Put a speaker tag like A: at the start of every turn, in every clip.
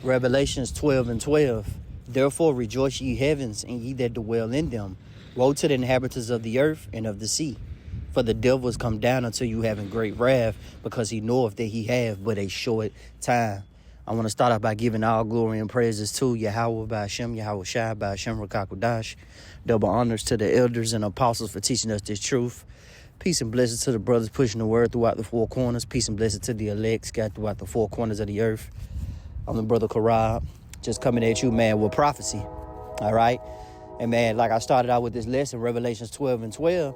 A: Revelations 12:12. Therefore rejoice ye heavens, and ye that dwell in them. Woe to the inhabitants of the earth and of the sea. For the devil is come down unto you having great wrath, because he knoweth that he have but a short time. I want to start off by giving all glory and praises to Yahweh by Hashem, Yahweh Shai by Hashem Rakakudash. Double honors to the elders and apostles for teaching us this truth. Peace and blessings to the brothers pushing the word throughout the four corners. Peace and blessings to the elect scattered throughout the four corners of the earth. I'm the brother Karab, just coming at you, man, with prophecy. All right. And man, like I started out with this lesson, Revelations 12:12.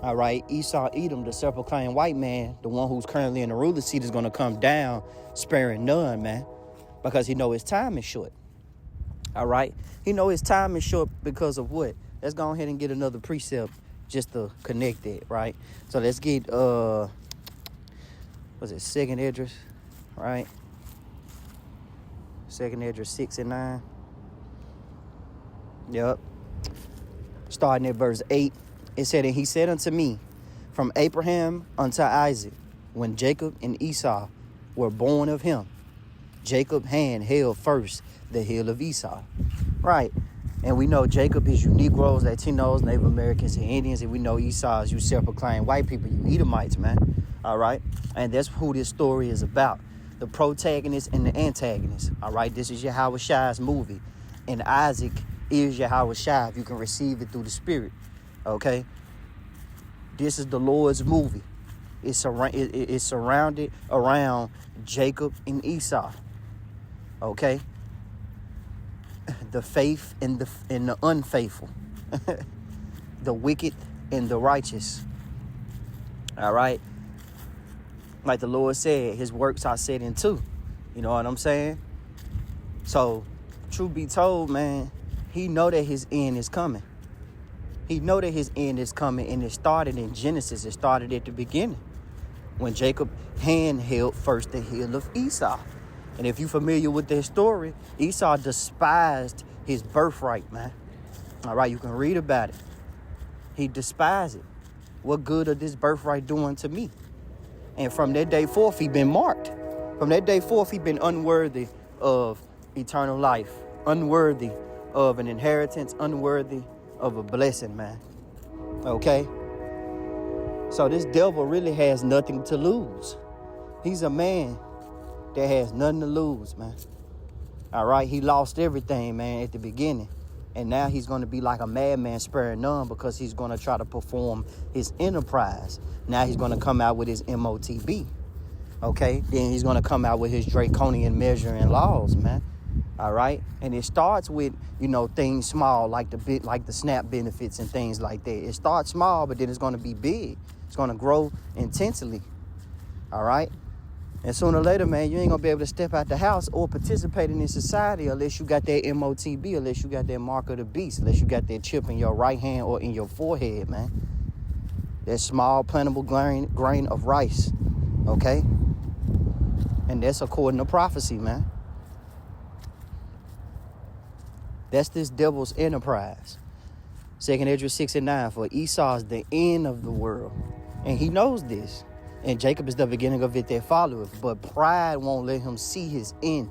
A: All right. Esau, Edom, the self-proclaimed white man, the one who's currently in the ruler seat, is going to come down sparing none, man, because he know his time is short. All right. He know his time is short because of what? Let's go ahead and get another precept just to connect it. Right. So let's get, second Esdras, right? Second Esdras 6 and 9. Yep. Starting at verse 8. It said, and he said unto me, from Abraham unto Isaac, when Jacob and Esau were born of him, Jacob's hand held first the heel of Esau. Right. And we know Jacob is you Negroes, Latinos, Native Americans, and Indians. And we know Esau is you self-proclaimed white people, you Edomites, man. All right. And that's who this story is about. The protagonist and the antagonist. All right. This is Yahweh Shai's movie. And Isaac is Yahweh Shai if you can receive it through the spirit. Okay. This is the Lord's movie. It's surrounded around Jacob and Esau. Okay. The faith and the unfaithful. The wicked and the righteous. All right. Like the Lord said, his works are set in two. You know what I'm saying? So, truth be told, man, he know that his end is coming. He know that his end is coming, and it started in Genesis. It started at the beginning when Jacob hand held first the heel of Esau. And if you're familiar with that story, Esau despised his birthright, man. All right, you can read about it. He despised it. What good are this birthright doing to me? And from that day forth, he been marked. From that day forth, he been unworthy of eternal life, unworthy of an inheritance, unworthy of a blessing, man. Okay? So this devil really has nothing to lose. He's a man that has nothing to lose, man. All right? He lost everything, man, at the beginning. And now he's going to be like a madman sparing none because he's going to try to perform his enterprise. Now he's going to come out with his MOTB. Okay? Then he's going to come out with his draconian measure and laws, man. All right. And it starts with, things small like the SNAP benefits and things like that. It starts small, but then it's going to be big. It's going to grow intensely. All right. And sooner or later, man, you ain't going to be able to step out the house or participate in this society unless you got that MOTB, unless you got that mark of the beast, unless you got that chip in your right hand or in your forehead, man. That small plantable grain of rice. Okay. And that's according to prophecy, man. That's this devil's enterprise. Second Esdras 6 and 9. For Esau is the end of the world. And he knows this. And Jacob is the beginning of it that followeth. But pride won't let him see his end.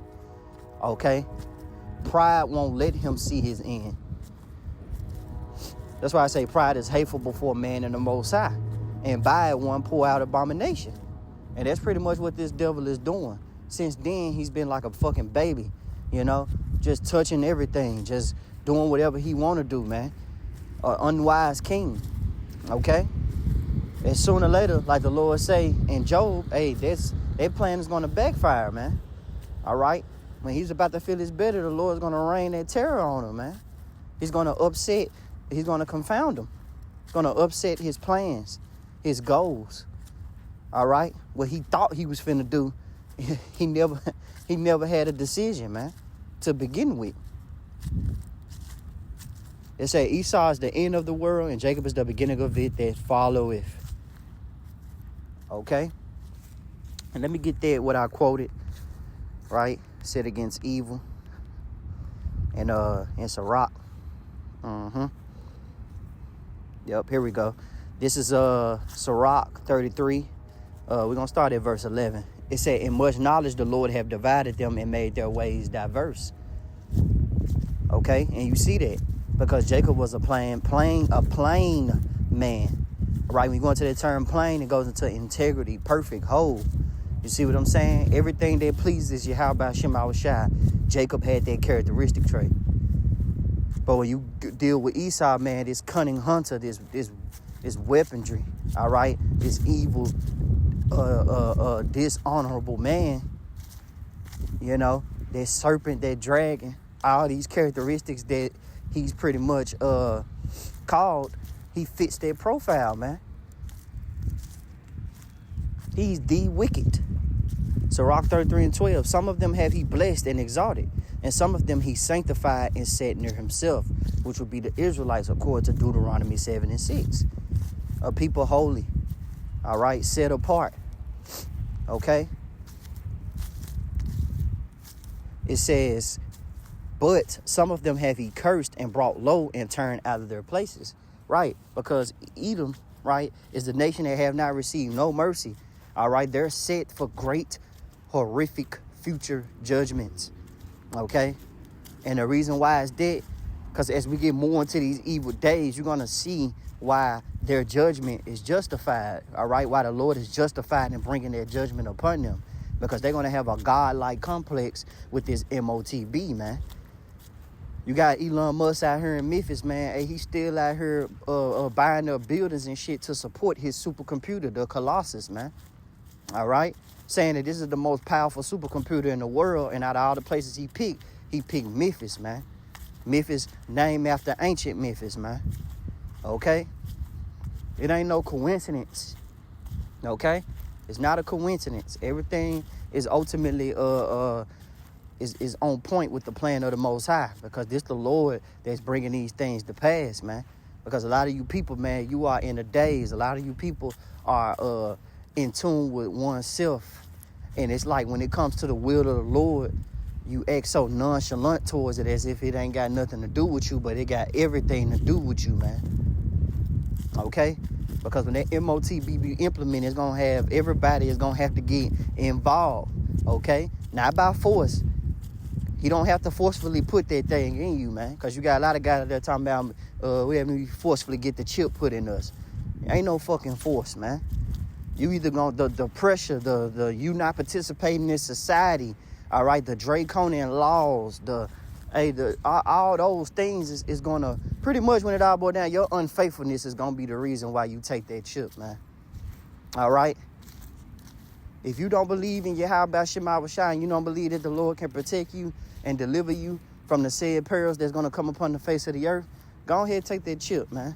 A: Okay? Pride won't let him see his end. That's why I say pride is hateful before man and the Most High. And by it one pour out abomination. And that's pretty much what this devil is doing. Since then, he's been like a fucking baby. Just touching everything, just doing whatever he want to do, man. An unwise king, okay? And sooner or later, like the Lord say in Job, hey, that plan is going to backfire, man. All right? When he's about to feel his better, the Lord's going to rain that terror on him, man. He's going to confound him. He's going to upset his plans, his goals. All right? What he thought he was finna do, he never had a decision, man, to begin with. It say Esau is the end of the world and Jacob is the beginning of it that followeth. Okay? And let me get there what I quoted, right? Set against evil. And Sirach. Yep, here we go. This is Sirach 33. We're gonna start at verse 11. It said, in much knowledge, the Lord have divided them and made their ways diverse. Okay, and you see that because Jacob was a plain man. Right, when you go into that term plain, it goes into integrity, perfect, whole. You see what I'm saying? Everything that pleases Yahweh Shem Shai, Jacob had that characteristic trait. But when you deal with Esau, man, this cunning hunter, this weaponry, all right, this evil, dishonorable man, you know, that serpent, that dragon, all these characteristics that he's pretty much called, he fits that profile, man. He's the wicked. Sirach 33:12. Some of them have he blessed and exalted, and some of them he sanctified and set near himself, which would be the Israelites according to Deuteronomy 7:6. A people holy, all right, set apart. Okay. It says, but some of them have he cursed and brought low and turned out of their places. Right, because Edom, right, is the nation that have not received no mercy. All right, they're set for great, horrific future judgments. Okay, and the reason why is that, because as we get more into these evil days, you're going to see why their judgment is justified. All right, why the Lord is justified in bringing their judgment upon them, because they're going to have a godlike complex with this MOTB, man. You got Elon Musk out here in Memphis, man. Hey, he's still out here buying up buildings and shit to support his supercomputer, the Colossus, man. All right? Saying that this is the most powerful supercomputer in the world. And out of all the places he picked Memphis, man. Memphis named after ancient Memphis, man. Okay? It ain't no coincidence. Okay? It's not a coincidence. Everything is ultimately is on point with the plan of the Most High, because this the Lord that's bringing these things to pass, man. Because a lot of you people, man, you are in the days. A lot of you people are in tune with oneself. And it's like when it comes to the will of the Lord, you act so nonchalant towards it as if it ain't got nothing to do with you, but it got everything to do with you, man. Okay? Because when that MOTB be implemented, it's going to have, everybody is going to have to get involved. Okay? Not by force. You don't have to forcefully put that thing in you, man. Because you got a lot of guys out there talking about we have to forcefully get the chip put in us. Ain't no fucking force, man. You either going the pressure, the you not participating in society, all right, the draconian laws, all those things is gonna pretty much, when it all boils down, your unfaithfulness is gonna be the reason why you take that chip, man. All right. If you don't believe in Yahweh Shema Shai, and you don't believe that the Lord can protect you and deliver you from the said perils that's going to come upon the face of the earth, go ahead and take that chip, man.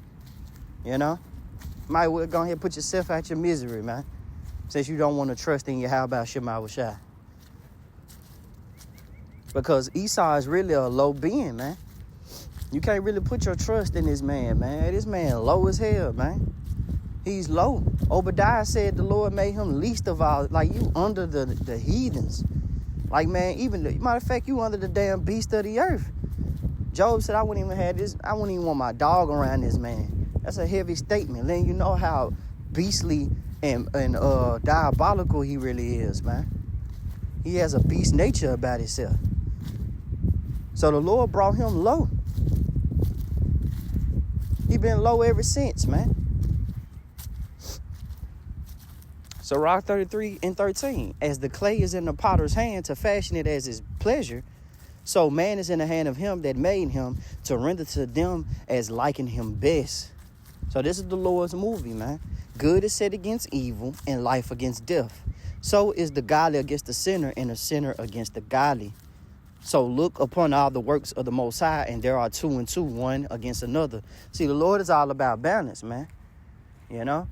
A: You know? Might well go ahead and put yourself out your misery, man, since you don't want to trust in Yahweh Shema Shai. Because Esau is really a low being, man. You can't really put your trust in this man, man. This man low as hell, man. He's low. Obadiah said the Lord made him least of all. Like, you under the heathens. Like, man, matter of fact, you under the damn beast of the earth. Job said, I wouldn't even want my dog around this man. That's a heavy statement, letting you know how beastly and diabolical he really is, man. He has a beast nature about himself. So the Lord brought him low. He been low ever since, man. Sirach 33:13. As the clay is in the potter's hand to fashion it as his pleasure, so man is in the hand of him that made him to render to them as liking him best. So this is the Lord's movie, man. Good is set against evil and life against death. So is the godly against the sinner and the sinner against the godly. So look upon all the works of the Most High, and there are two and two, one against another. See, the Lord is all about balance, man. You know?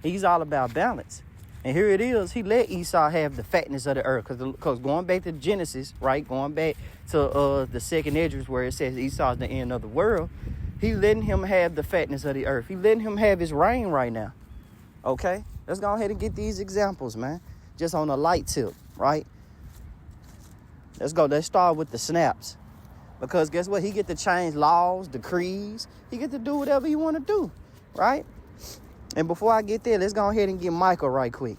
A: He's all about balance. And here it is. He let Esau have the fatness of the earth. Because going back to Genesis, right? Going back to the second Esdras where it says Esau is the end of the world. He letting him have the fatness of the earth. He letting him have his reign right now. Okay? Let's go ahead and get these examples, man. Just on a light tip, right? Let's go. Let's start with the snaps. Because guess what? He get to change laws, decrees. He get to do whatever he want to do, right? And before I get there, let's go ahead and get Michael right quick.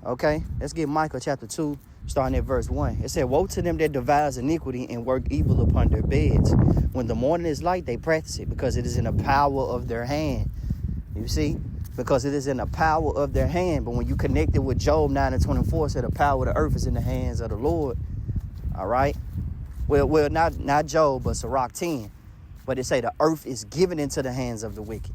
A: Okay, let's get Micah chapter 2, starting at verse 1. It said, woe to them that devise iniquity and work evil upon their beds. When the morning is light, they practice it, because it is in the power of their hand. You see? Because it is in the power of their hand. But when you connect it with Job 9:24, it said the power of the earth is in the hands of the Lord. All right? Well, not Job, but Sirach 10. But it say the earth is given into the hands of the wicked.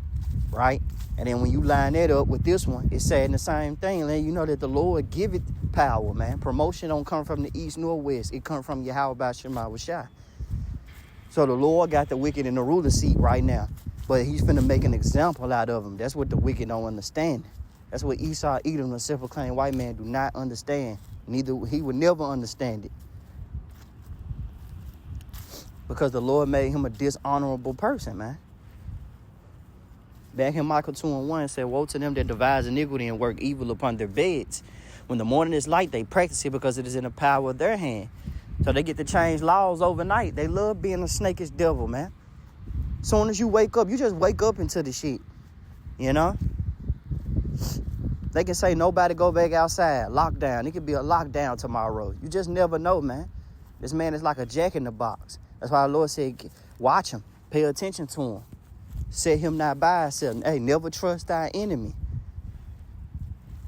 A: Right? And then when you line that up with this one, it's saying the same thing. Letting you know that the Lord giveth power, man. Promotion don't come from the east nor west. It comes from Yahweh Shema Shai. So the Lord got the wicked in the ruler seat right now. But he's finna make an example out of them. That's what the wicked don't understand. That's what Esau, Edom, the self-proclaimed white man do not understand. Neither he would never understand it. Because the Lord made him a dishonorable person, man. Back in Micah 2:1, it said, woe to them that devise iniquity and work evil upon their beds. When the morning is light, they practice it, because it is in the power of their hand. So they get to change laws overnight. They love being a snakish devil, man. Soon as you wake up, you just wake up into the shit. You know? They can say nobody go back outside. Lockdown. It could be a lockdown tomorrow. You just never know, man. This man is like a jack in the box. That's why the Lord said, watch him. Pay attention to him. Set him not by himself. Hey, never trust thy enemy.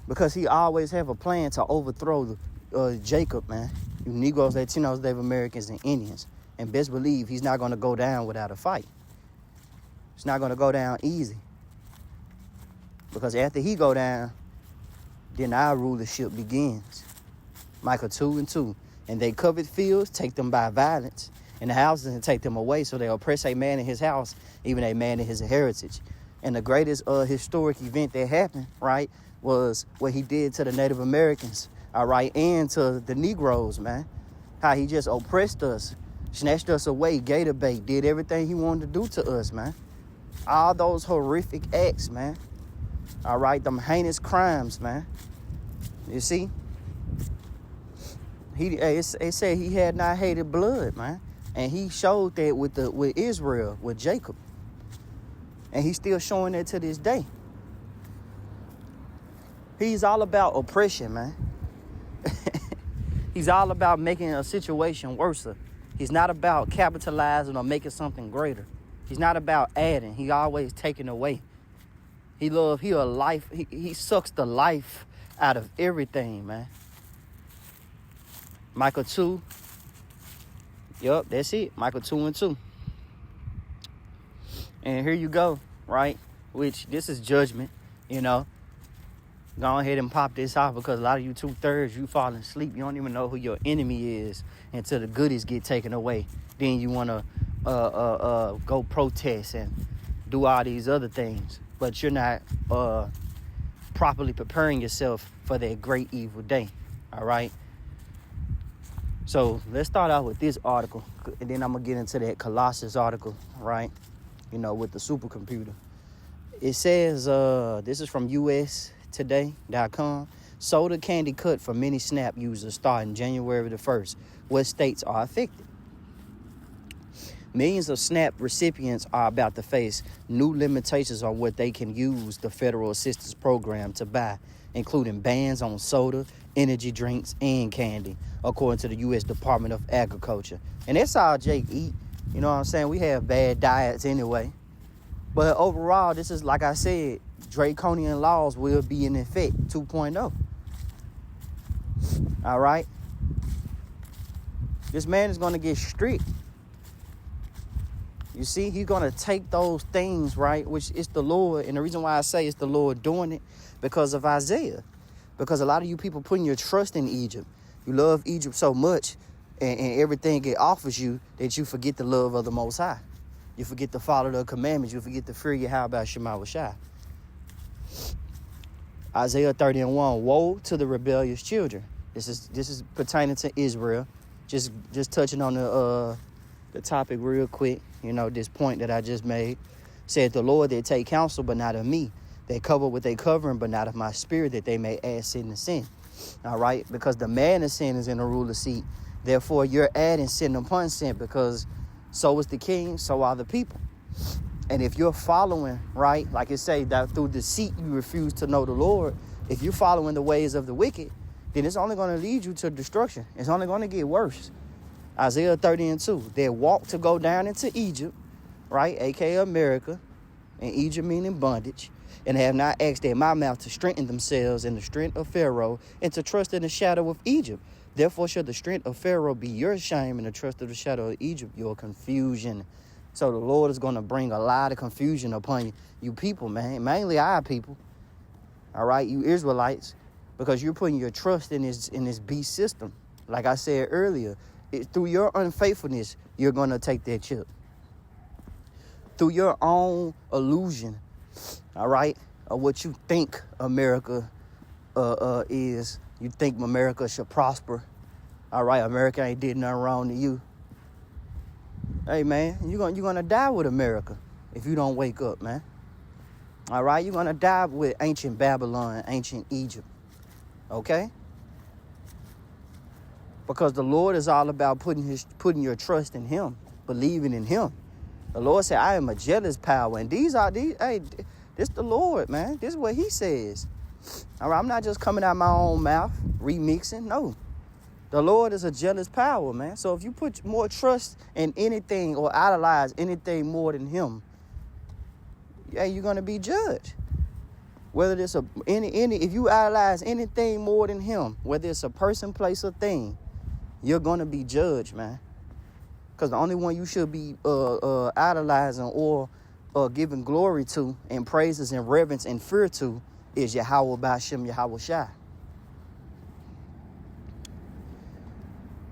A: Because he always have a plan to overthrow Jacob, man. You Negroes, Latinos, Native Americans, and Indians. And best believe he's not going to go down without a fight. It's not going to go down easy. Because after he go down, then our rulership begins. Micah 2:2. And they covet fields, take them by violence, and the houses, and take them away. So they oppress a man in his house, even a man in his heritage. And the greatest historic event that happened, right, was what he did to the Native Americans, all right, and to the Negroes, man. How he just oppressed us, snatched us away, gator bait, did everything he wanted to do to us, man. All those horrific acts, man. All right, them heinous crimes, man. You see? It said he had not hated blood, man. And he showed that with Israel, with Jacob. And he's still showing that to this day. He's all about oppression, man. He's all about making a situation worse. He's not about capitalizing or making something greater. He's not about adding. He always taking away. He sucks the life out of everything, man. Micah 2. Yup, that's it. Micah 2:2. And here you go, right? Which this is judgment, you know. Go ahead and pop this off, because a lot of you 2/3, you fall asleep. You don't even know who your enemy is until the goodies get taken away. Then you want to go protest and do all these other things. But you're not properly preparing yourself for that great evil day. All right. So let's start out with this article, and then I'm going to get into that Colossus article, right? You know, with the supercomputer. It says, this is from UStoday.com. Soda candy cut for many SNAP users starting January the 1st. What states are affected? Millions of SNAP recipients are about to face new limitations on what they can use the federal assistance program to buy, including bans on soda, energy drinks, and candy, according to the U.S. Department of Agriculture. And that's all Jake eat. You know what I'm saying? We have bad diets anyway. But overall, this is, like I said, draconian laws will be in effect 2.0. All right? This man is going to get strict. You see, he's going to take those things, right, which is the Lord. And the reason why I say it's the Lord doing it, because of Isaiah. Because a lot of you people putting your trust in Egypt. You love Egypt so much, and everything it offers you, that you forget the love of the Most High. You forget to follow the commandments. You forget to fear Yahweh Shema Shai. Isaiah 30:1. Woe to the rebellious children. This is pertaining to Israel. Just touching on the topic real quick. You know, this point that I just made. Said the Lord, they take counsel, but not of me. They cover with their covering, but not of my spirit, that they may add sin to sin. All right? Because the man of sin is in the ruler's seat. Therefore, you're adding sin upon sin, because so is the king, so are the people. And if you're following, right, like it say that through deceit you refuse to know the Lord, If you're following the ways of the wicked, then it's only going to lead you to destruction. It's only going to get worse. Isaiah 30:2. They walk to go down into Egypt, right? A.k.a. America, and Egypt meaning bondage, and have not asked at my mouth to strengthen themselves in the strength of Pharaoh and to trust in the shadow of Egypt. Therefore shall the strength of Pharaoh be your shame and the trust of the shadow of Egypt your confusion. So the Lord is going to bring a lot of confusion upon you people, man. Mainly our people. All right, you Israelites, because you're putting your trust in this beast system. Like I said earlier, through your unfaithfulness, you're going to take that chip. Through your own illusion, all right, of what you think America is. You think America should prosper. All right, America ain't did nothing wrong to you. Hey, man, you're gonna die with America if you don't wake up, man. All right, you're gonna die with ancient Babylon, ancient Egypt. Okay? Because the Lord is all about putting your trust in him, believing in him. The Lord said, I am a jealous power. And hey, this the Lord, man. This is what he says. All right, I'm not just coming out my own mouth, remixing. No. The Lord is a jealous power, man. So if you put more trust in anything or idolize anything more than him, yeah, you're going to be judged. Whether it's if you idolize anything more than him, whether it's a person, place, or thing, you're going to be judged, man. Because the only one you should be idolizing or giving glory to and praises and reverence and fear to is Yahweh Ba'ashem Yahweh Shai.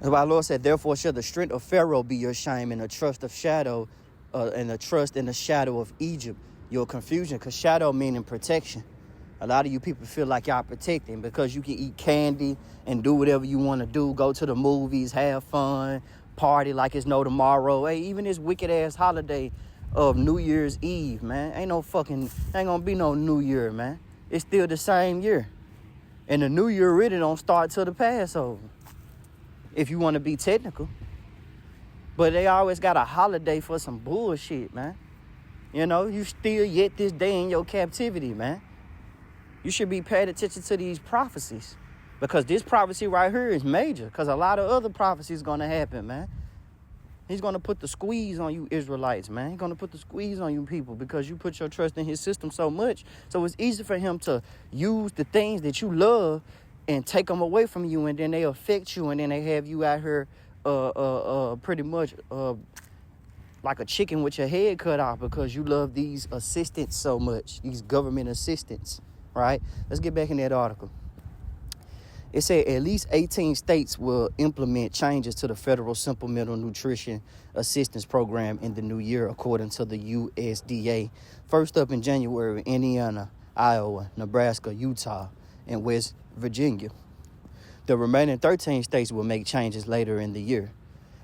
A: That's why the Lord said, therefore shall the strength of Pharaoh be your shame and the trust of shadow and the trust in the shadow of Egypt your confusion. Because shadow meaning protection. A lot of you people feel like y'all protecting because you can eat candy and do whatever you want to do. Go to the movies, have fun, party like it's no tomorrow. Hey, even this wicked ass holiday of New Year's Eve, man. Ain't gonna be no New Year, man. It's still the same year. And the New Year really don't start till the Passover, if you want to be technical. But they always got a holiday for some bullshit, man. You know, you still yet this day in your captivity, man. You should be paying attention to these prophecies. Because this prophecy right here is major. Because a lot of other prophecies going to happen, man. He's going to put the squeeze on you Israelites, man. He's going to put the squeeze on you people because you put your trust in his system so much. So it's easy for him to use the things that you love and take them away from you, and then they affect you, and then they have you out here pretty much like a chicken with your head cut off because you love these assistants so much, these government assistants, right? Let's get back in that article. It said at least 18 states will implement changes to the federal supplemental nutrition assistance program in the new year, according to the USDA. First up in January, Indiana, Iowa, Nebraska, Utah, and West Virginia. The remaining 13 states will make changes later in the year.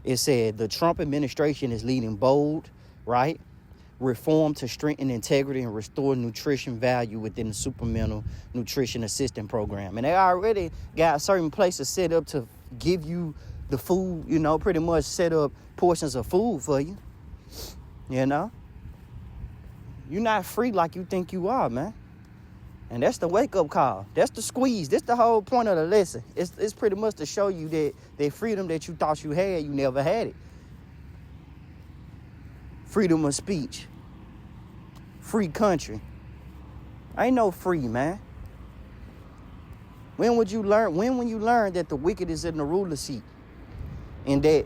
A: It said the Trump administration is leading bold, right, reform to strengthen integrity and restore nutrition value within the supplemental nutrition assistance program. And they already got certain places set up to give you the food, you know, pretty much set up portions of food for you. You know, you're not free like you think you are, man. And that's the wake-up call. That's the squeeze. That's the whole point of the lesson. It's pretty much to show you that freedom that you thought you had, you never had it. Freedom of speech. Free country. Ain't no free, man. When will you learn that the wicked is in the ruler seat? And that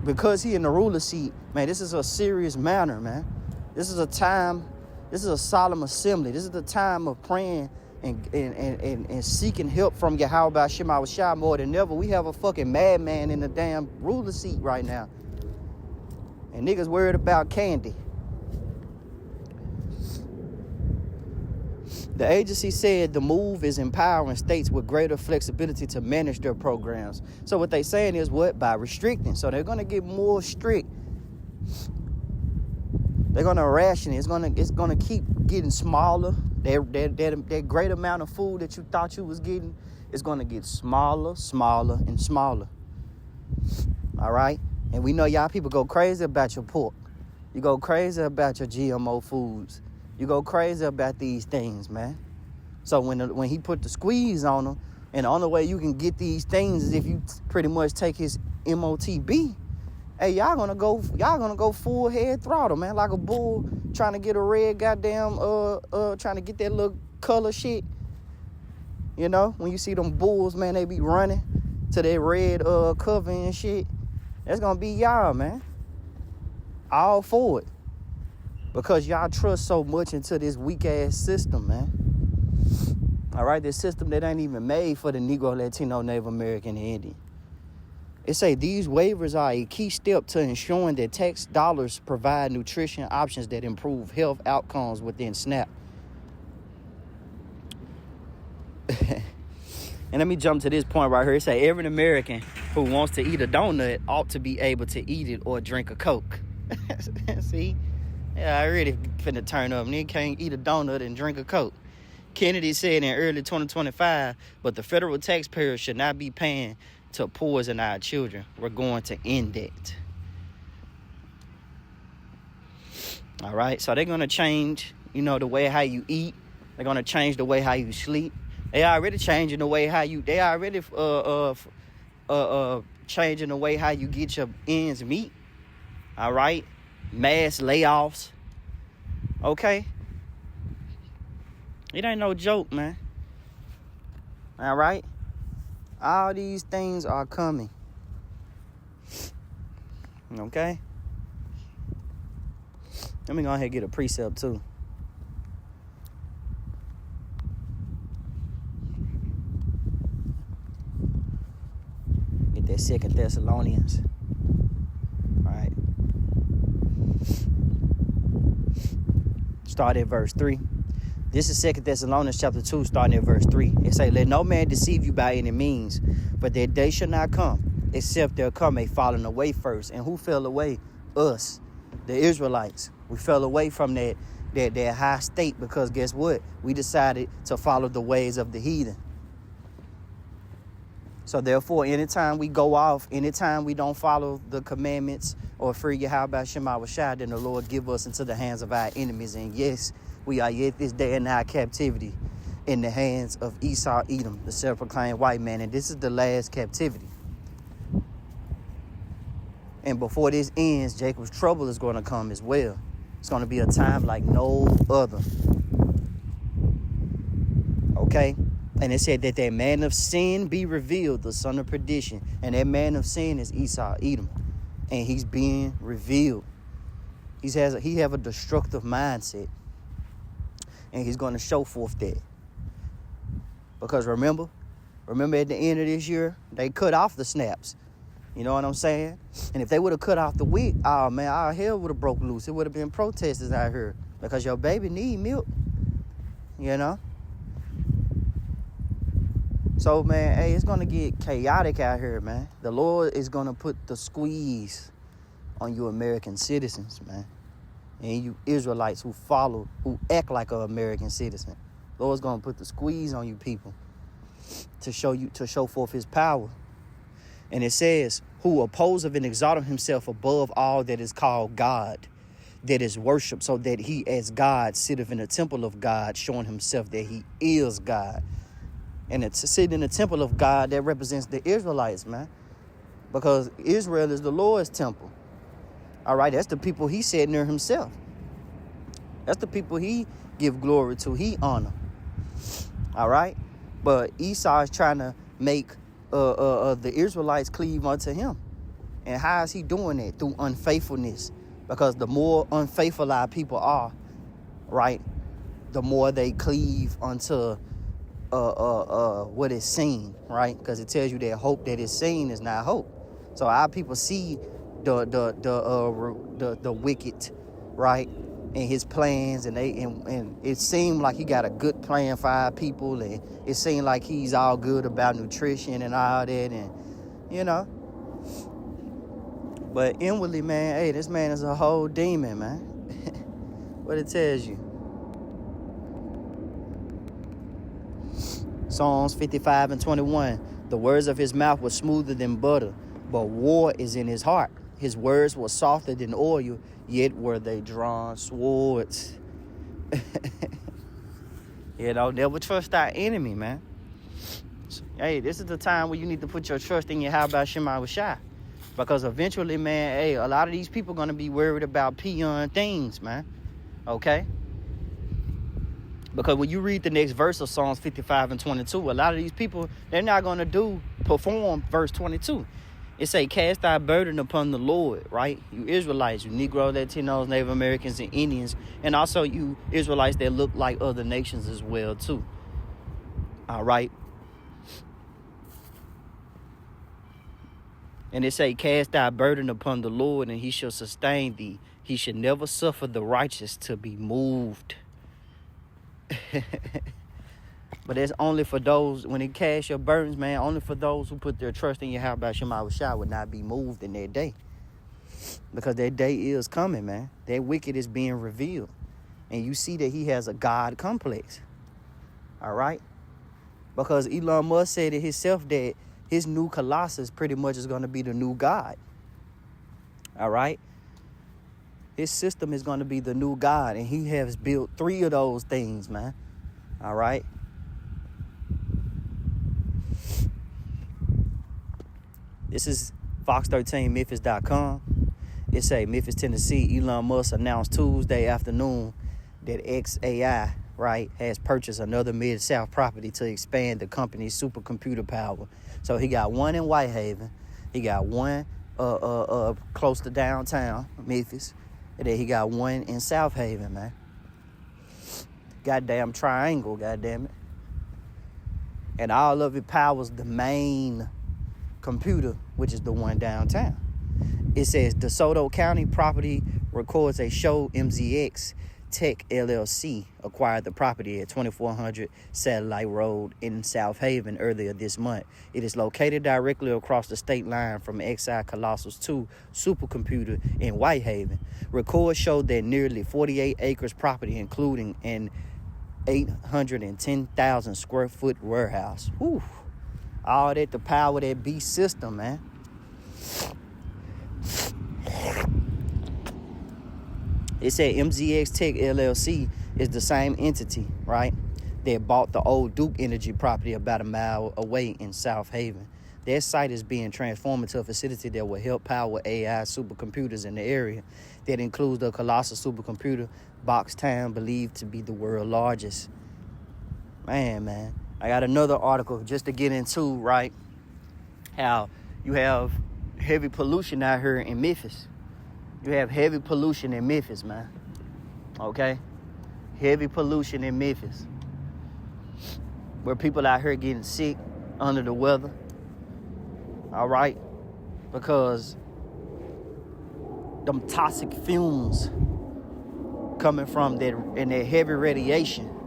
A: because he in the ruler seat, man, this is a serious matter, man. This is a solemn assembly. This is the time of praying and seeking help from Yahweh Ba'ashem Yahweh Shai more than ever. We have a fucking madman in the damn ruler seat right now. And niggas worried about candy. The agency said the move is empowering states with greater flexibility to manage their programs. So what they saying is what? By restricting. So they're going to get more strict. They're going to ration it. It's going to keep getting smaller. That great amount of food that you thought you was getting is going to get smaller, smaller, and smaller. All right? And we know y'all people go crazy about your pork. You go crazy about your GMO foods. You go crazy about these things, man. So when he put the squeeze on them, and the only way you can get these things is if you pretty much take his MOTB. Hey, y'all gonna go full head throttle, man, like a bull trying to get a red goddamn trying to get that little color shit. You know, when you see them bulls, man, they be running to that red cover and shit. That's gonna be y'all, man. All for it. Because y'all trust so much into this weak ass system, man. All right, this system that ain't even made for the Negro, Latino, Native American, and Indian. It say these waivers are a key step to ensuring that tax dollars provide nutrition options that improve health outcomes within SNAP. And let me jump to this point right here. It say every American who wants to eat a donut ought to be able to eat it or drink a Coke. See? Yeah, I really finna turn up. Nigga can't eat a donut and drink a Coke. Kennedy said in early 2025, but the federal taxpayer should not be paying to poison our children. We're going to end that. All right, so they're going to change, the way how you eat. They're going to change the way how you sleep. They already changing the way how you, they already changing the way how you get your ends meet. All right, mass layoffs. Okay. It ain't no joke, man. All right? All these things are coming. Okay? Let me go ahead and get a precept, too. Get that 2 Thessalonians. All right. Start at verse 3. This is 2 Thessalonians chapter 2, starting at verse 3. It say, let no man deceive you by any means, but that day shall not come, except there come a falling away first. And who fell away? Us, the Israelites. We fell away from that high state because guess what? We decided to follow the ways of the heathen. So therefore, anytime we go off, anytime we don't follow the commandments or free Yahweh Shema Washai, then the Lord give us into the hands of our enemies. And yes, we are yet this day in our captivity in the hands of Esau, Edom, the self-proclaimed white man. And this is the last captivity. And before this ends, Jacob's trouble is going to come as well. It's going to be a time like no other. Okay? And it said that man of sin be revealed, the son of perdition. And that man of sin is Esau, Edom. And he's being revealed. He have a destructive mindset. And he's going to show forth that. Because remember at the end of this year, they cut off the snaps. You know what I'm saying? And if they would have cut off the wheat, oh man, our hell would have broke loose. It would have been protesters out here. Because your baby need milk. You know? So, man, hey, it's going to get chaotic out here, man. The Lord is going to put the squeeze on you American citizens, man. And you Israelites who act like an American citizen. The Lord's going to put the squeeze on you people to show forth his power. And it says, who opposeth and exalteth himself above all that is called God, that is worshipped, so that he as God sitteth in the temple of God, showing himself that he is God. And it's sitting in the temple of God that represents the Israelites, man. Because Israel is the Lord's temple. All right, that's the people he said near himself. That's the people he give glory to, he honor. All right? But Esau is trying to make the Israelites cleave unto him. And how is he doing that? Through unfaithfulness. Because the more unfaithful our people are, right, the more they cleave unto what is seen, right? Because it tells you that hope that is seen is not hope. So our people see the wicked, right, and his plans, and it seemed like he got a good plan for our people, and it seemed like he's all good about nutrition and all that, and you know. But inwardly, man, hey, this man is a whole demon, man. What it tells you. Psalms 55:21. The words of his mouth were smoother than butter, but war is in his heart. His words were softer than oil, yet were they drawn swords. You know, never trust our enemy, man. Hey, this is the time where you need to put your trust in your how about Shema Shai. Because eventually, man, hey, a lot of these people going to be worried about peon things, man. Okay? Because when you read the next verse of Psalms 55 and 22, a lot of these people, they're not going to perform verse 22. It say, cast thy burden upon the Lord, right? You Israelites, you Negroes, Latinos, Native Americans, and Indians. And also you Israelites that look like other nations as well, too. All right? And it say, cast thy burden upon the Lord, and he shall sustain thee. He should never suffer the righteous to be moved. But that's only for those, when it casts your burdens, man, only for those who put their trust in your how about Shema Shai would not be moved in their day. Because their day is coming, man. That wicked is being revealed. And you see that he has a God complex. All right? Because Elon Musk said it himself that his new Colossus pretty much is going to be the new God. All right? His system is going to be the new God. And he has built 3 of those things, man. All right? This is Fox13Memphis.com. It say Memphis, Tennessee, Elon Musk announced Tuesday afternoon that XAI, right, has purchased another Mid-South property to expand the company's supercomputer power. So he got one in Whitehaven. He got one close to downtown Memphis. And then he got one in South Haven, man. Goddamn triangle, goddamn it. And all of it powers the main computer, which is the one downtown. It says DeSoto County property records a show MZX Tech LLC acquired the property at 2400 Satellite Road in South Haven earlier this month. It is located directly across the state line from XI Colossus 2 supercomputer in Whitehaven. Records showed that nearly 48 acres property, including an 810,000 square foot warehouse. Whew. All that to power that beast system, man. It said MZX Tech LLC is the same entity, right, that bought the old Duke Energy property about a mile away in South Haven. Their site is being transformed into a facility that will help power AI supercomputers in the area. That includes the colossal supercomputer Boxtown, believed to be the world's largest. Man. I got another article just to get into, right, how you have heavy pollution out here in Memphis. You have heavy pollution in Memphis, man. Okay? Heavy pollution in Memphis. Where people out here getting sick, under the weather. All right? Because them toxic fumes coming from that, and that heavy radiation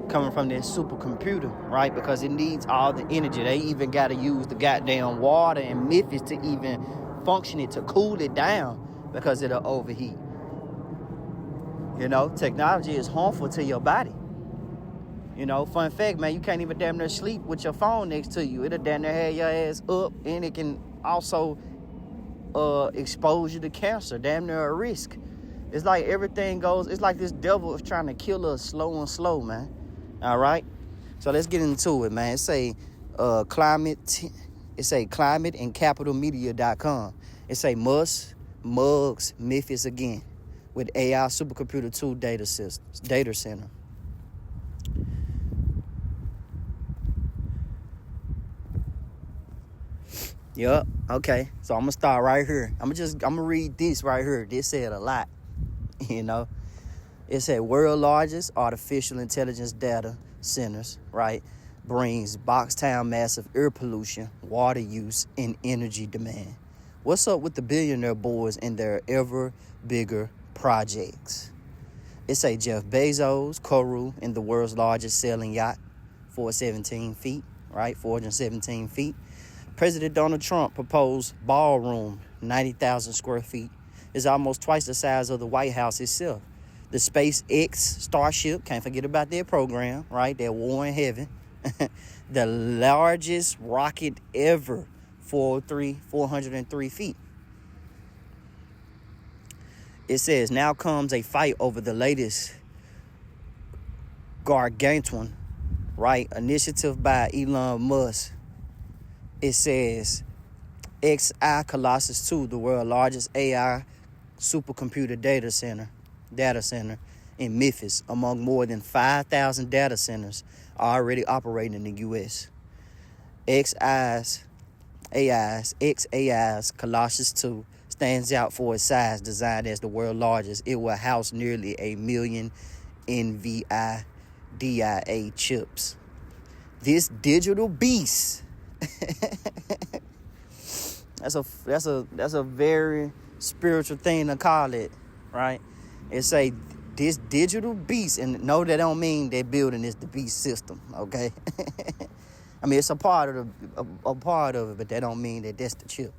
A: coming from that supercomputer, right? Because it needs all the energy. They even got to use the goddamn water in Memphis to even function it, to cool it down, because it'll overheat. You know, technology is harmful to your body. You know, fun fact, man, you can't even damn near sleep with your phone next to you. It'll damn near have your ass up, and it can also expose you to cancer, damn near a risk. It's like everything goes, it's like this devil is trying to kill us slow, man. All right? So let's get into it, man. It say climate and capitalmedia.com. It say mugs Memphis again with AI supercomputer 2 data center. Yup. Okay. So I'm gonna start right here. I'm gonna read this right here. This said a lot. You know. It said world largest artificial intelligence data centers, right, brings Boxtown massive air pollution, water use, and energy demand. What's up with the billionaire boys and their ever bigger projects? It say Jeff Bezos, Koru, in the world's largest sailing yacht, 417 feet, right, 417 feet. President Donald Trump proposed ballroom, 90,000 square feet, is almost twice the size of the White House itself. The SpaceX Starship, can't forget about their program, right? Their war in heaven. The largest rocket ever, 403 feet. It says, now comes a fight over the latest gargantuan, right, initiative by Elon Musk. It says XI Colossus 2, the world's largest AI supercomputer data center in Memphis, among more than 5,000 data centers already operating in the U.S. XAI's Colossus 2 stands out for its size, designed as the world's largest. It will house nearly 1 million NVIDIA chips. This digital beast. That's a very spiritual thing to call it, right? It's a this digital beast, and no, that don't mean that building is the beast system, okay? I mean, it's a part of it, but that don't mean that that's the chip,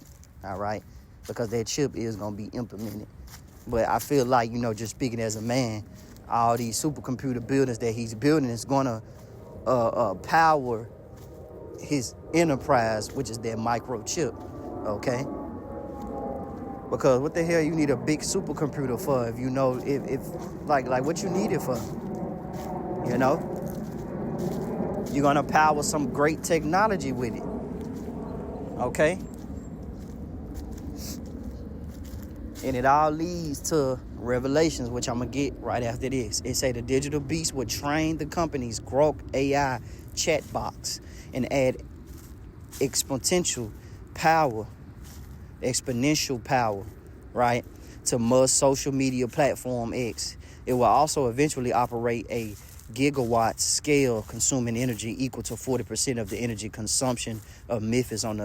A: all right? Because that chip is gonna be implemented. But I feel like, just speaking as a man, all these supercomputer buildings that he's building is gonna power his enterprise, which is that microchip, okay? Because what the hell you need a big supercomputer for if if what you need it for? You're gonna power some great technology with it. Okay? And it all leads to Revelations, which I'm gonna get right after this. It say the digital beast will train the company's Grok AI chat box and add exponential power, right, to Musk's social media platform X. It will also eventually operate a gigawatt scale, consuming energy equal to 40% of the energy consumption of Memphis on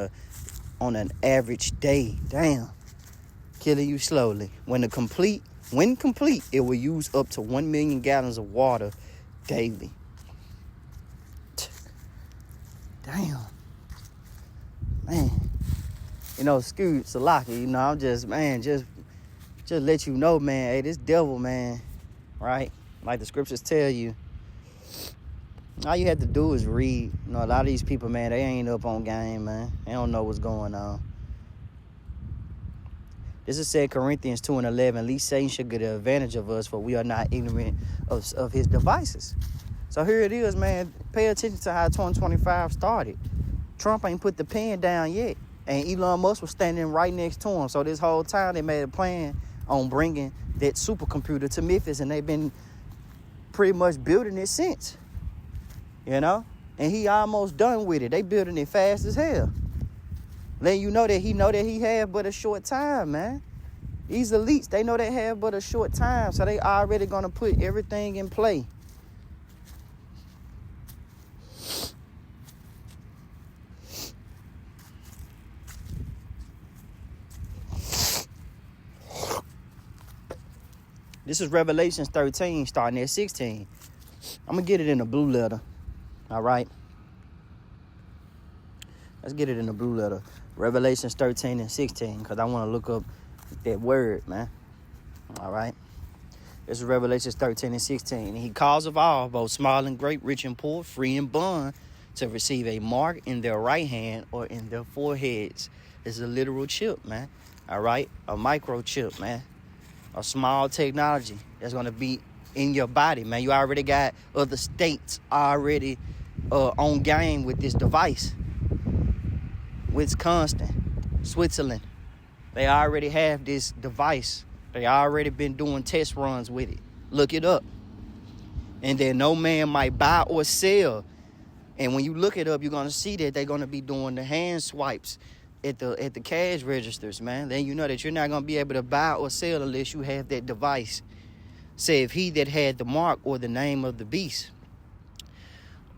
A: an average day. Damn. Killing you slowly. When complete, it will use up to 1 million gallons of water daily. Damn. Man. Excuse Salaki, I'm just let you know, man, hey, this devil, man, right? Like the scriptures tell you, all you have to do is read. A lot of these people, man, they ain't up on game, man. They don't know what's going on. This is 2 Corinthians 2:11. Least Satan should get an advantage of us, for we are not ignorant of his devices. So here it is, man. Pay attention to how 2025 started. Trump ain't put the pen down yet. And Elon Musk was standing right next to him. So this whole time they made a plan on bringing that supercomputer to Memphis. And they've been pretty much building it since. And he almost done with it. They building it fast as hell. Letting you know that he have but a short time, man. These elites, they know they have but a short time. So they already going to put everything in play. This is Revelations 13, starting at 16. I'm going to get it in a blue letter. All right? Let's get it in a blue letter. Revelations 13 and 16, because I want to look up that word, man. All right? This is Revelations 13 and 16. And he calls of all, both small and great, rich and poor, free and bond, to receive a mark in their right hand or in their foreheads. This is a literal chip, man. All right? A microchip, man. A small technology that's going to be in your body, man. You already got other states already on game with this device. Wisconsin, Switzerland, they already have this device. They already been doing test runs with it. Look it up. And then no man might buy or sell. And when you look it up, you're going to see that they're going to be doing the hand swipes at the cash registers, man. Then you know that you're not going to be able to buy or sell unless you have that device. Say, if he that had the mark or the name of the beast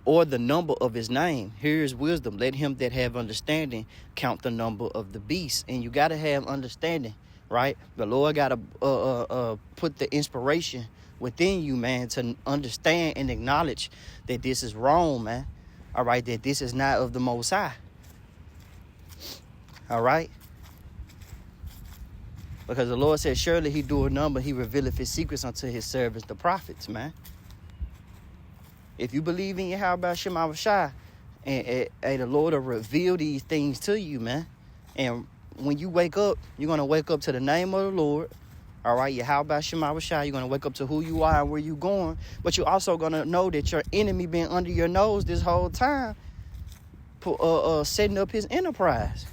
A: or the number of his name, here is wisdom. Let him that have understanding count the number of the beast. And you got to have understanding, right? The Lord got to put the inspiration within you, man, to understand and acknowledge that this is wrong, man. All right, that this is not of the Most High. All right? Because the Lord said, surely he do a number, he revealeth his secrets unto his servants, the prophets, man. If you believe in Yahweh Shema Shai, and the Lord will reveal these things to you, man. And when you wake up, you're going to wake up to the name of the Lord, All right, Yahweh Shema Shai, you're going to wake up to who you are and where you're going. But you're also going to know that your enemy been under your nose this whole time, setting up his enterprise.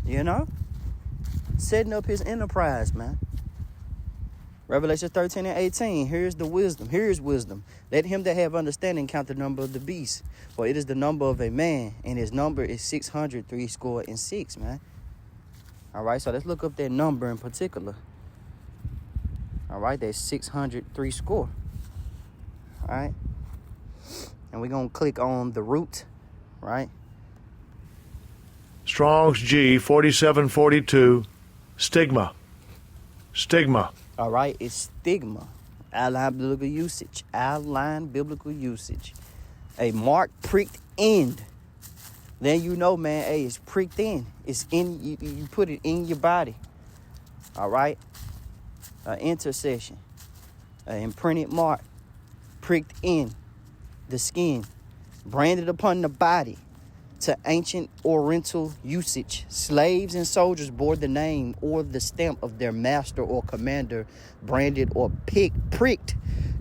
A: You know? Setting up his enterprise, man. Revelation 13 and 18. Here's the wisdom. Here's wisdom. Let him that have understanding count the number of the beast. For it is the number of a man, and his number is 666, man. All right, so let's look up that number in particular. All right, that's 603 score. All right. And we're going to click on the root, right?
B: Strong's G 4742, stigma. Stigma.
A: All right, it's stigma. Outline biblical usage. Outline biblical usage. A mark pricked end. Then you know, man, hey, it's pricked in. It's in, you put it in your body. All right? An intercession. An imprinted mark. Pricked in the skin. Branded upon the body. To ancient Oriental usage, slaves and soldiers bore the name or the stamp of their master or commander, branded or pricked,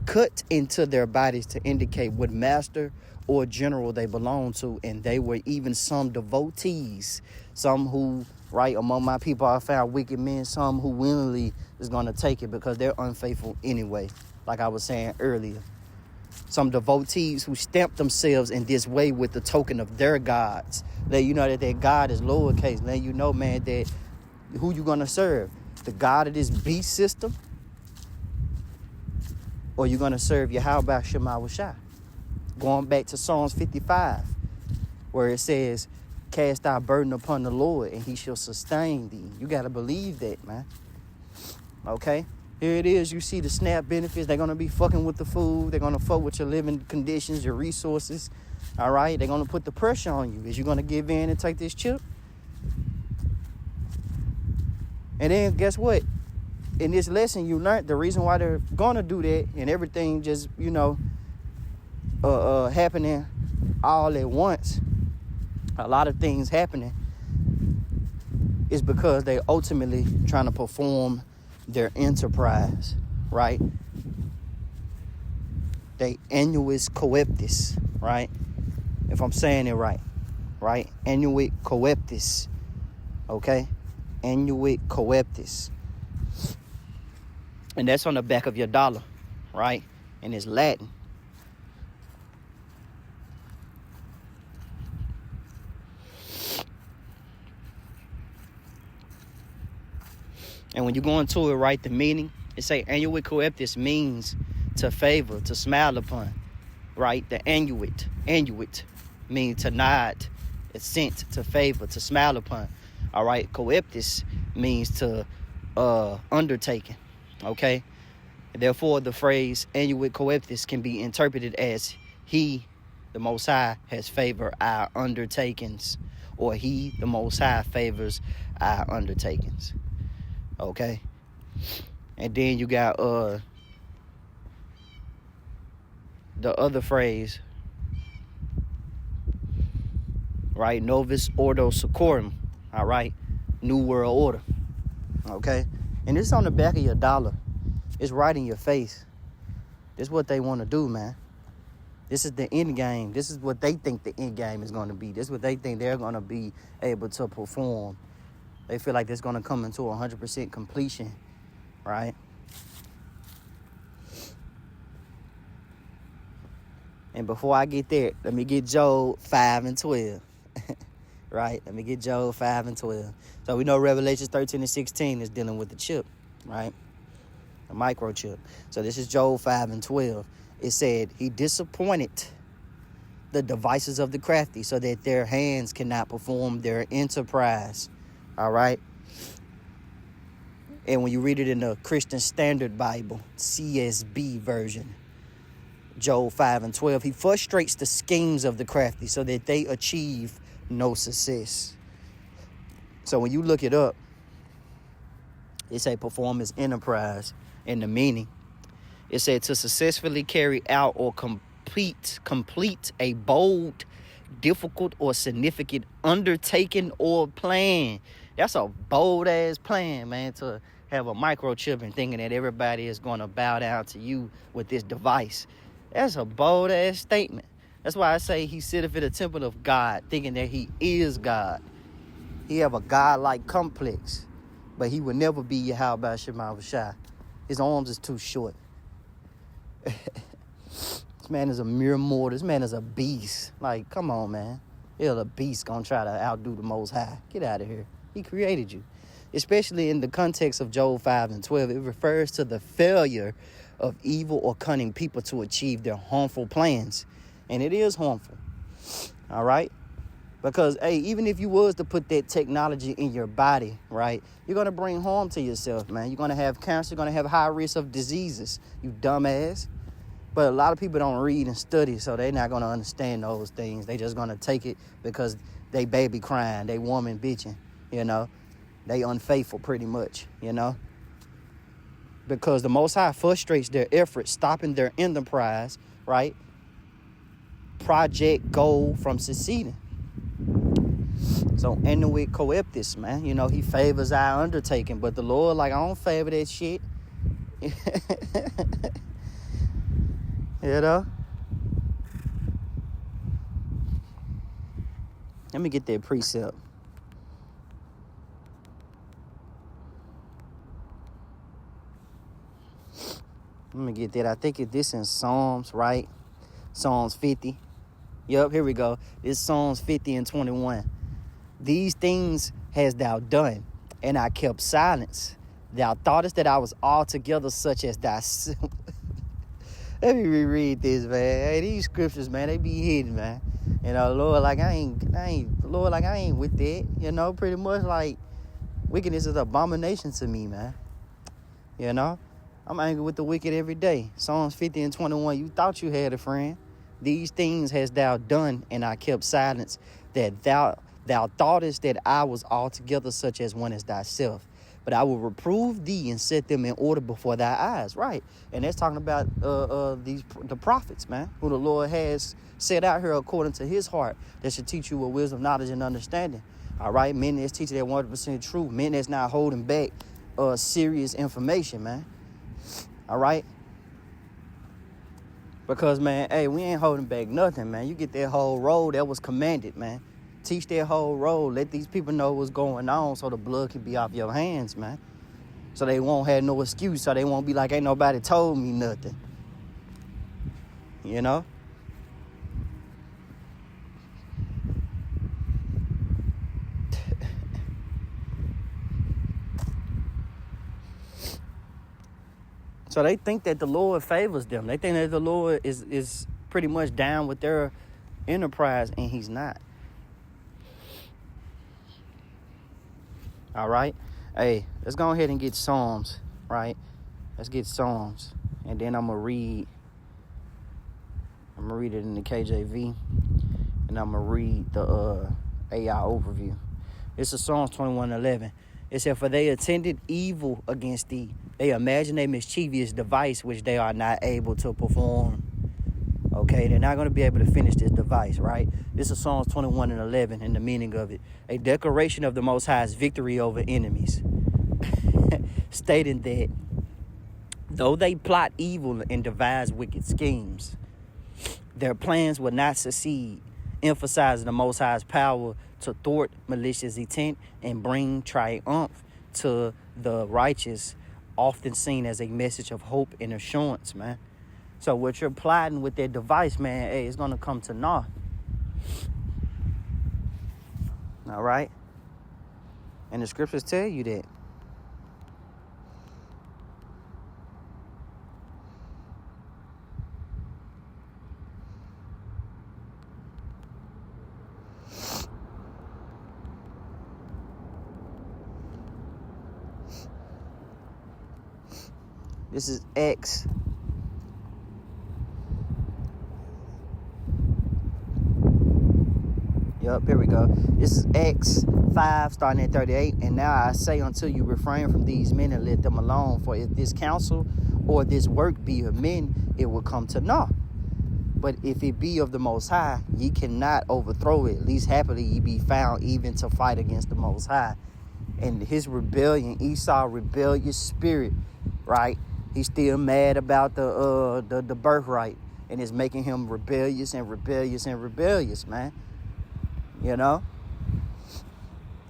A: cut into their bodies to indicate what master or general they belonged to. And they were even some devotees, some who, right, among my people I found wicked men, some who willingly is going to take it because they're unfaithful anyway, like I was saying earlier. Some devotees who stamped themselves in this way with the token of their gods. Let you know that their God is lowercase. Let you know, man, that who you going to serve? The God of this beast system? Or you going to serve Yahweh Shema Shai? Going back to Psalms 55, where it says, cast thy burden upon the Lord and he shall sustain thee. You got to believe that, man. Okay? Here it is. You see the SNAP benefits. They're going to be fucking with the food. They're going to fuck with your living conditions, your resources. All right? They're going to put the pressure on you. Is you going to give in and take this chip? And then guess what? In this lesson, you learned the reason why they're going to do that and everything just, you know, happening all at once. A lot of things happening is because they ultimately trying to perform their enterprise, right? They annuis coeptis, right? If I'm saying it right, right? Annuit coeptis, okay? Annuit coeptis. And that's on the back of your dollar, right? And it's Latin. And when you go into it, right, the meaning, it say annuit coeptis means to favor, to smile upon, right? The annuit means to nod, assent, to favor, to smile upon. All right, coeptis means to undertaking, okay? And therefore, the phrase annuit coeptis can be interpreted as he, the Most High, has favored our undertakings, or he, the Most High, favors our undertakings. Okay, and then you got the other phrase, right? Novus Ordo Seclorum, all right? New World Order, okay? And it's on the back of your dollar. It's right in your face. This is what they want to do, man. This is the end game. This is what they think the end game is going to be. This is what they think they're going to be able to perform. They feel like it's going to come into 100% completion, right? And before I get there, let me get Job 5 and 12, right? Let me get Job 5 and 12. So we know Revelation 13 and 16 is dealing with the chip, right? A microchip. So this is Job 5 and 12. It said, he disappointed the devices of the crafty so that their hands cannot perform their enterprise. All right. And when you read it in the Christian Standard Bible, CSB version, Job 5 and 12, he frustrates the schemes of the crafty so that they achieve no success. So when you look it up, it say perform his enterprise in the meaning. It said to successfully carry out or complete a bold, difficult, or significant undertaking or plan. That's a bold-ass plan, man, to have a microchip and thinking that everybody is going to bow down to you with this device. That's a bold-ass statement. That's why I say he sitteth in the temple of God, thinking that he is God. He have a God-like complex, but he would never be Yahweh Shema Shai. His arms is too short. This man is a mere mortal. This man is a beast. Like, come on, man. You're a beast gonna try to outdo the Most High. Get out of here. He created you. Especially in the context of Job 5:12, it refers to the failure of evil or cunning people to achieve their harmful plans. And it is harmful. All right? Because, hey, even if you was to put that technology in your body, right, you're going to bring harm to yourself, man. You're going to have cancer. You're going to have high risk of diseases, you dumbass. But a lot of people don't read and study, so they're not going to understand those things. They just going to take it because they baby crying, they woman bitching, you know. They unfaithful pretty much, you know. Because the Most High frustrates their efforts, stopping their enterprise, right, project, goal from succeeding. So, ending with coeptis, man. You know, he favors our undertaking, but the Lord, like, I don't favor that shit. You know? Let me get that precept. Let me get that. I think this in Psalms, right? Psalms 50. Yup, here we go. It's Psalms 50 and 21. These things hast thou done, and I kept silence. Thou thoughtest that I was altogether such as thyself. Let me reread this, man. Hey, these scriptures, man, they be hidden, man. You know, Lord, like I ain't with that. You know, pretty much like wickedness is an abomination to me, man. You know, I'm angry with the wicked every day. Psalms 50 and 21. You thought you had a friend. These things hast thou done, and I kept silence. That thou thoughtest that I was altogether such as one as thyself. But I will reprove thee and set them in order before thy eyes. Right. And that's talking about the prophets, man, who the Lord has set out here according to his heart, that should teach you with wisdom, knowledge, and understanding. All right. Men that's teaching that 100% truth. Men that's not holding back serious information, man. All right. Because, man, hey, we ain't holding back nothing, man. You get that whole road that was commanded, man. Teach that whole road. Let these people know what's going on so the blood can be off your hands, man. So they won't have no excuse. So they won't be like, ain't nobody told me nothing. You know? So they think that the Lord favors them. They think that the Lord is pretty much down with their enterprise, and he's not. All right. Hey, let's go ahead and get Psalms, right? Let's get Psalms. And then I'm going to read it in the KJV. And I'm going to read the AI overview. This is Psalms 21:11. It said, for they intended evil against thee. They imagine a mischievous device which they are not able to perform. Okay, they're not going to be able to finish this device, right? This is Psalms 21:11 and the meaning of it. A declaration of the Most High's victory over enemies. Stating that though they plot evil and devise wicked schemes, their plans will not succeed, emphasizing the Most High's power to thwart malicious intent and bring triumph to the righteous, often seen as a message of hope and assurance, man. So what you're plotting with that device, man, hey, it's going to come to naught. All right? And the scriptures tell you that. This is X. Yup, here we go. This is X 5 starting at 38. And now I say unto you, refrain from these men and let them alone. For if this counsel or this work be of men, it will come to naught. But if it be of the Most High, ye cannot overthrow it. Least happily ye be found even to fight against the Most High. And his rebellion, Esau's rebellious spirit, right? He's still mad about the birthright, and it's making him rebellious and rebellious and rebellious, man. You know?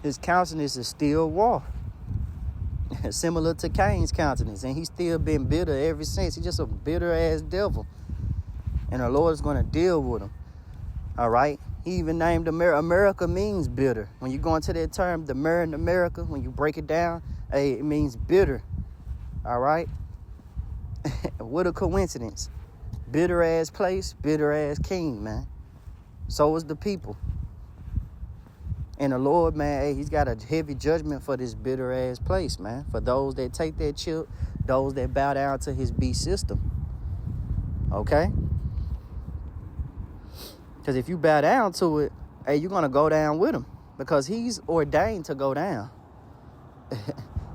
A: His countenance is still war. Similar to Cain's countenance. And he's still been bitter ever since. He's just a bitter ass devil. And the Lord is going to deal with him. All right? He even named America means bitter. When you go into that term, the in America, when you break it down, hey, it means bitter. All right? What a coincidence. Bitter ass place, bitter ass king, man. So is the people. And the Lord, man, hey, he's got a heavy judgment for this bitter ass place, man. For those that take that chip, those that bow down to his beast system. Okay? Because if you bow down to it, hey, you're going to go down with him. Because he's ordained to go down.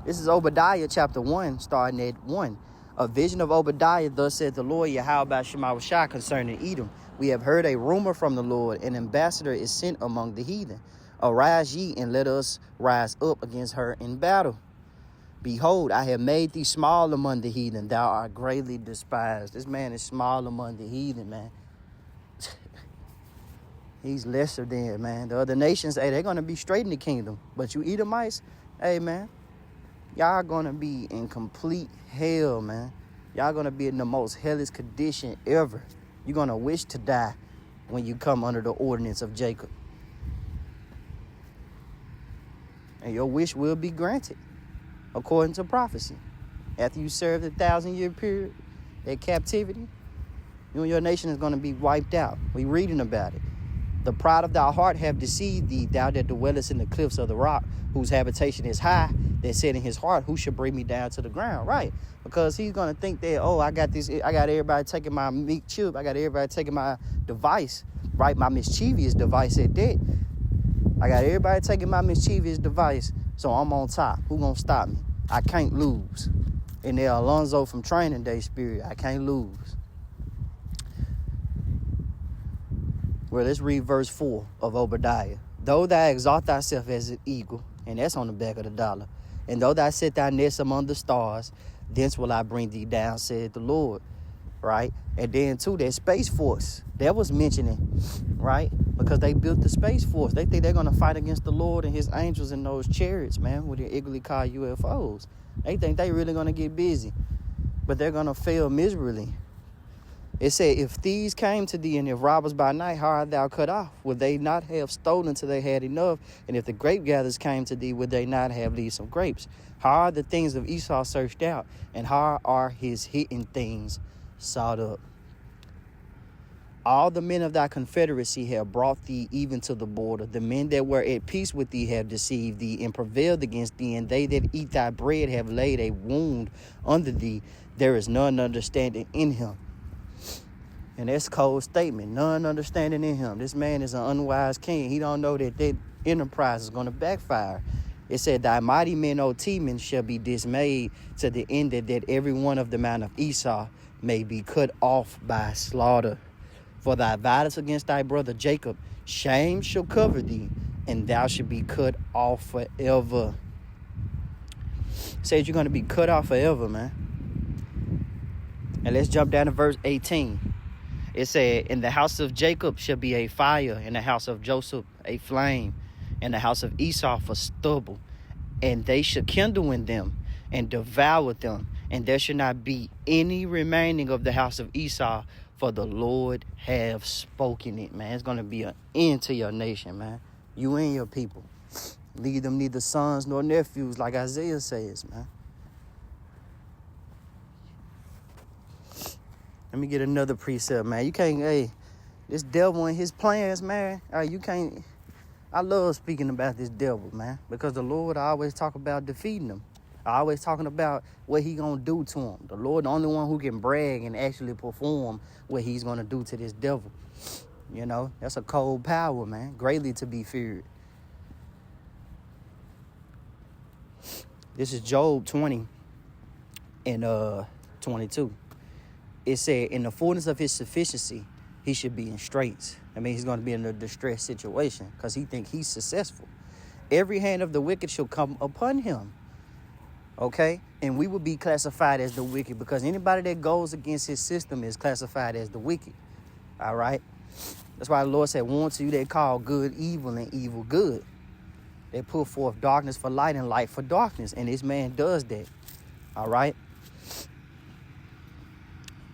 A: This is Obadiah chapter 1, starting at 1. A vision of Obadiah, thus said the Lord, Yahweh Shemawashah, concerning Edom. We have heard a rumor from the Lord. An ambassador is sent among the heathen. Arise ye, and let us rise up against her in battle. Behold, I have made thee small among the heathen. Thou art greatly despised. This man is small among the heathen, man. He's lesser than, man. The other nations, hey, they're going to be straight in the kingdom. But you Edomites, hey, man, y'all going to be in complete hell, man. Y'all going to be in the most hellish condition ever. You're going to wish to die when you come under the ordinance of Jacob. And your wish will be granted, according to prophecy. After you serve the 1,000-year period at captivity, you and your nation is going to be wiped out. We reading about it. The pride of thy heart have deceived thee, thou that dwellest in the cliffs of the rock, whose habitation is high, that said in his heart, who shall bring me down to the ground? Right. Because he's going to think that, oh, I got everybody taking my meat chip. I got everybody taking my device, right? My mischievous device at that. I got everybody taking my mischievous device, so I'm on top. Who gonna stop me? I can't lose. In the Alonzo from Training Day spirit, I can't lose. Well, let's read verse 4 of Obadiah. Though thou exalt thyself as an eagle, and that's on the back of the dollar, and though thou set thy nest among the stars, thence will I bring thee down, said the Lord. Right? And then, too, that Space Force, that was mentioning, right? Because they built the Space Force. They think they're going to fight against the Lord and his angels in those chariots, man, with their eagerly called UFOs. They think they really going to get busy. But they're going to fail miserably. It said, if thieves came to thee and if robbers by night, how art thou cut off? Would they not have stolen till they had enough? And if the grape gatherers came to thee, would they not have leave some grapes? How are the things of Esau searched out? And how are his hidden things sought up? All the men of thy confederacy have brought thee even to the border. The men that were at peace with thee have deceived thee and prevailed against thee, and they that eat thy bread have laid a wound under thee. There is none understanding in him. And that's cold statement. None understanding in him. This man is an unwise king. He don't know that that enterprise is going to backfire. It said, thy mighty men, O Teman, shall be dismayed to the end that every one of the man of Esau may be cut off by slaughter. For thy violence against thy brother Jacob, shame shall cover thee, and thou shalt be cut off forever. It says you're going to be cut off forever, man. And let's jump down to verse 18. It said, in the house of Jacob shall be a fire, in the house of Joseph a flame, in the house of Esau for stubble. And they shall kindle in them and devour them. And there shall not be any remaining of the house of Esau, for the Lord have spoken it, man. It's going to be an end to your nation, man. You and your people. Leave them neither sons nor nephews, like Isaiah says, man. Let me get another precept, man. You can't, hey, this devil and his plans, man. You can't. I love speaking about this devil, man, because the Lord, I always talk about defeating him. I always talking about what he gonna do to him. The Lord, the only one who can brag and actually perform what he's gonna do to this devil. You know, that's a cold power, man. Greatly to be feared. This is Job 20 and 22. It said, in the fullness of his sufficiency, he should be in straits. I mean, he's going to be in a distressed situation because he think he's successful. Every hand of the wicked shall come upon him. Okay? And we will be classified as the wicked, because anybody that goes against his system is classified as the wicked. All right? That's why the Lord said, "Woe to you that call good evil and evil good." They put forth darkness for light and light for darkness. And this man does that. All right?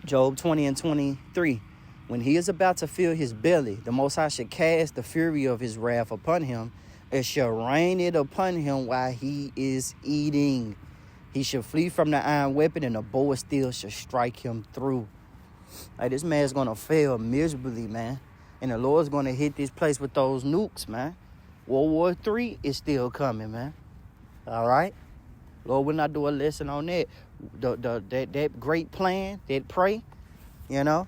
A: Job 20:23. When he is about to fill his belly, the Most High shall cast the fury of his wrath upon him, and shall rain it upon him while he is eating. He shall flee from the iron weapon, and the bow of steel shall strike him through. Like, this man's going to fail miserably, man. And the Lord's going to hit this place with those nukes, man. World War III is still coming, man. All right? Lord, we're not doing a lesson on that. That great plan, that pray, you know,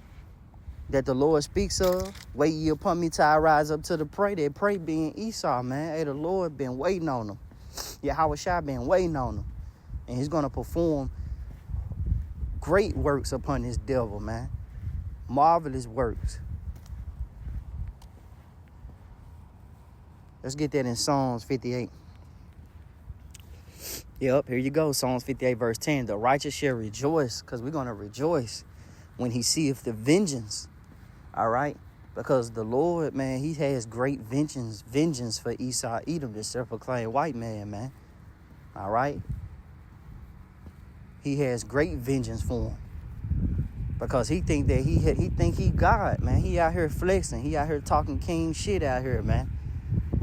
A: that the Lord speaks of. Wait ye upon me till I rise up to the prey. That prey being Esau, man. Hey, the Lord been waiting on him. Yahweh Shai been waiting on him. And he's going to perform great works upon this devil, man. Marvelous works. Let's get that in Psalms 58. Yep, here you go. Psalms 58 verse 10. The righteous shall rejoice, because we're going to rejoice when he seeth the vengeance. All right? Because the Lord, man, he has great vengeance for Esau, Edom, this self-proclaimed white man, man. All right? He has great vengeance for him. Because he think that he God, man. He out here flexing. He out here talking king shit out here, man.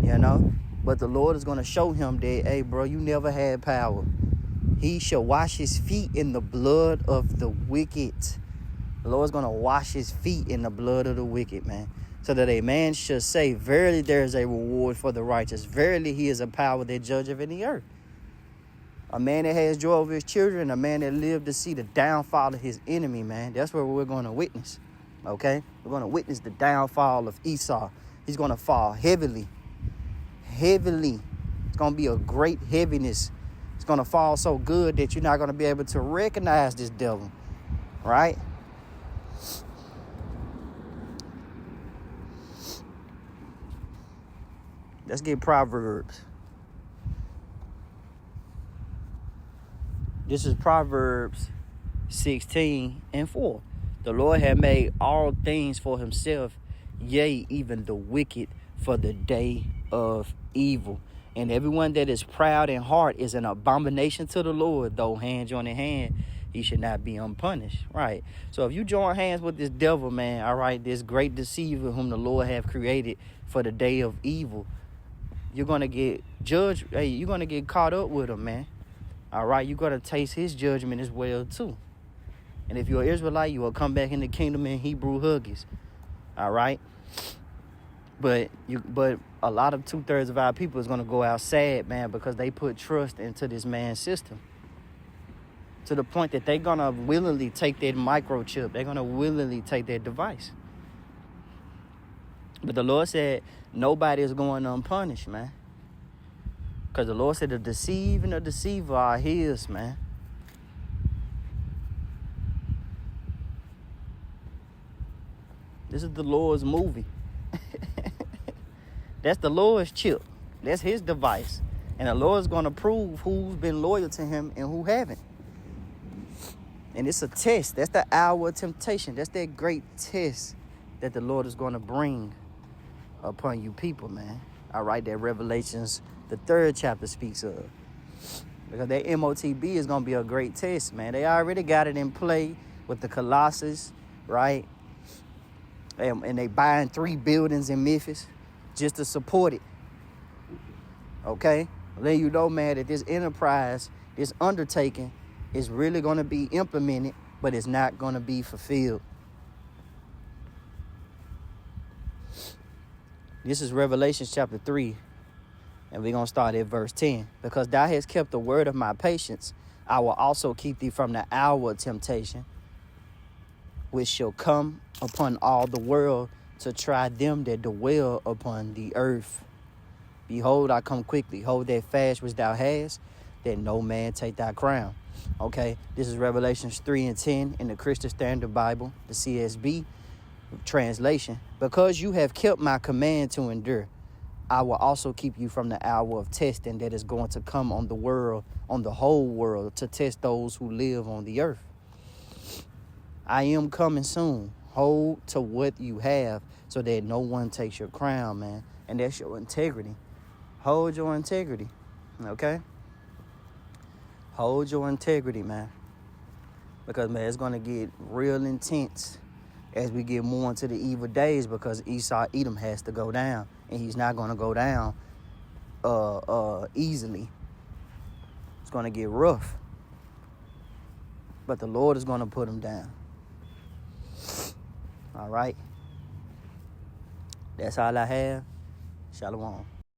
A: You know? But the Lord is going to show him that, hey, bro, you never had power. He shall wash his feet in the blood of the wicked. The Lord's going to wash his feet in the blood of the wicked, man. So that a man shall say, verily there is a reward for the righteous. Verily he is a power that judgeth in the earth. A man that has joy over his children, a man that lived to see the downfall of his enemy, man. That's what we're going to witness, okay? We're going to witness the downfall of Esau. He's going to fall heavily. Heavily. It's going to be a great heaviness. It's going to fall so good that you're not going to be able to recognize this devil, right? Let's get Proverbs. This is Proverbs 16:4. The Lord had made all things for himself, yea, even the wicked for the day of evil. And everyone that is proud in heart is an abomination to the Lord, though hand join in hand, he should not be unpunished. Right. So if you join hands with this devil, man, all right, this great deceiver whom the Lord have created for the day of evil, you're going to get judged. Hey, you're going to get caught up with him, man. All right, you're going to taste his judgment as well, too. And if you're an Israelite, you will come back in the kingdom in Hebrew huggies. All right. But a lot of 2/3 of our people is going to go out sad, man, because they put trust into this man's system. To the point that they're going to willingly take that microchip. They're going to willingly take that device. But the Lord said nobody is going unpunished, man. Because the Lord said the deceive and the deceiver are his, man. This is the Lord's movie. That's the Lord's chip. That's his device. And the Lord's going to prove who's been loyal to him and who haven't. And it's a test. That's the hour of temptation. That's that great test that the Lord is going to bring upon you people, man. All right, that Revelations, the 3rd chapter speaks of. Because that MOTB is going to be a great test, man. They already got it in play with the Colossus, right? And they buying 3 buildings in Memphis just to support it. Okay? Let you know, man, that this enterprise, this undertaking is really going to be implemented, but it's not going to be fulfilled. This is Revelation chapter 3, and we're going to start at verse 10. Because thou hast kept the word of my patience, I will also keep thee from the hour of temptation, which shall come upon all the world to try them that dwell upon the earth. Behold, I come quickly. Hold that fast which thou hast, that no man take thy crown. Okay, this is Revelations 3:10 in the Christian Standard Bible, the CSB translation. Because you have kept my command to endure, I will also keep you from the hour of testing that is going to come on the world, on the whole world, to test those who live on the earth. I am coming soon. Hold to what you have so that no one takes your crown, man. And that's your integrity. Hold your integrity, okay? Hold your integrity, man. Because, man, it's going to get real intense as we get more into the evil days, because Edom has to go down. And he's not going to go down easily. It's going to get rough. But the Lord is going to put him down. All right. That's all I have. Shalom.